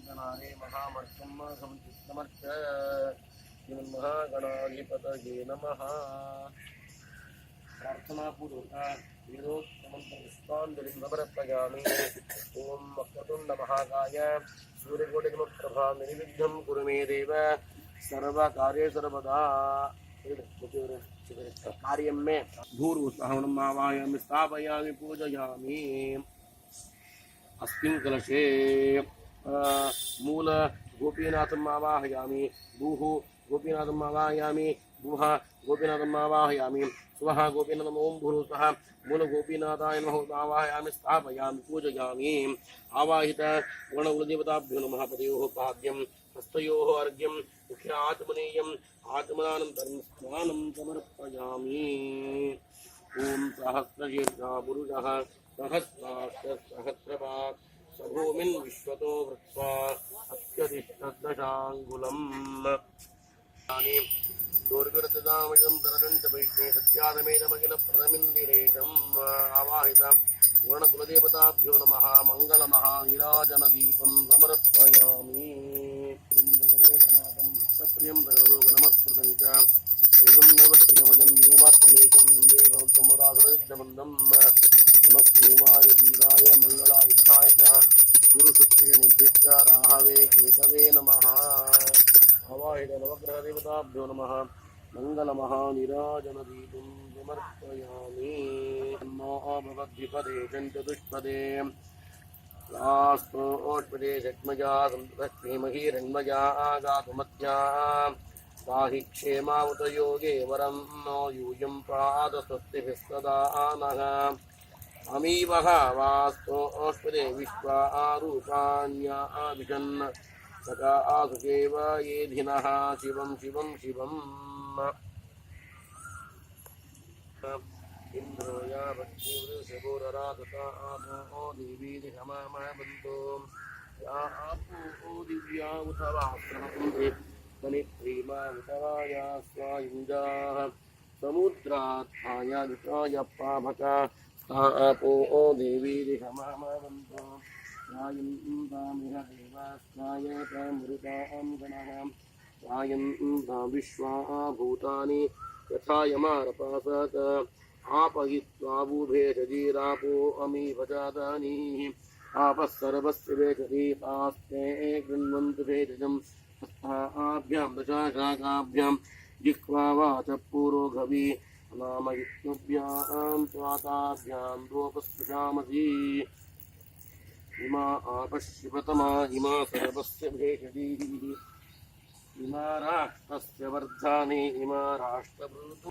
नारे महामर्कम् समचित्तमर्च श्रीमन्महागणाधिपतये नमः। प्रार्थनापूर्वक वेदोक्तमन्त्रपुष्पाञ्जलिं समर्पयामि। ओं वक्रतुण्डमहाकाय सूर्यकोटिसमप्रभा निर्विघ्नं कुरु मे देव सर्वकार्ये सर्वदा। कार्यं में भूर्भुवस्सहम् आवाहयामि स्थापयामि पूजयामि। अस्मिन् कलशे मूल गोपीनाथम् आवाहयामि। भूः गोपीनाथम् आवाहयामि। भुवः गोपीनाथम् आवाहयामि। स्वः गोपीनाथम् ओं भूर्भुवः मूल गोपीनाथाय नमः आवाहयामि स्थापयामि पूजयामि। आवाहित वर्णकुलदेवताभ्यो नमः। पदयोः पाद्यं हस्तयोः अर्घ्यं मुख्य आत्मनेयम् आत्मनानन्तरं स्नानं समर्पयामि। ओं सहस्रशीर्षः पुरुषः सहस्रपात् सभूमिन् विश्वतो वृत्वा अत्यतिष्ठदशाङ्गुलम् दोर्विरतदामयं तरकण्ठपैष्णे सत्यादमेदमखिलप्रदमिन्दिरेशम् आवाहित वर्णकुलदेवताभ्यो नमः। मङ्गलमहानीराजनदीपं समर्पयामि। प्रियं नमस्कृतं च वेदुन्यवत्रिजमजं व्योमात्मनेकं वन्दे भवन्तमरासरसिद्धमन्दं नमस्कृमाय वीराय मङ्गलायुधाय च गुरुशुक्रियनिर्दिष्ट राहवे केतवे नमः। आवाहित नवग्रहदेवताभ्यो नमः। मङ्गलमहानीराजनदीपं समर्पयामि। नमो भगवद्विपदे चतुष्पदे लास्त्रोष्पदे षट्मजा सन्ततश्रीमही रण्मजा गातुमत्या पाहि क्षेमावत योगे वरं नो यूयं पादस्वस्तिभिस्तदा नः अमीवः वास्तोष्पदे विश्वा रूपाण्या विशन् सका आसुकेव ये धिनः शिवं शिवं शिवम् इंद्रो या भक्तिवृषभोरराधता आपो देवीरिषमामहबन्तो या आपो दिव्या उत वास्त्रमकुन्दे तनिप्रीमा उत वाया स्वायुञ्जाः समुद्रात्थाया विषाय पावका सा आपो देवीरिषमामहबन्तो यायन्तामिह देवास्नाय मृतां गणः यायन्तां विश्वा भूतानि यथा यमारपासत् आपहित्वाबुभे शजीरापो अमी भजादानीः आपः सर्वस्य वेशति तास्ते गृह्णन्तु भेषजं हस्ताभ्यां दशाशाखाभ्यां जिह्वा वाचः पुरोगवी नामयुक्तभ्यां स्वाताभ्यां दोपस्पृशामसि इमा आपश्यपतमा इमा सर्वस्य भेषजीः इमा राष्ट्रस्य वर्धानि इमा राष्ट्रभृतु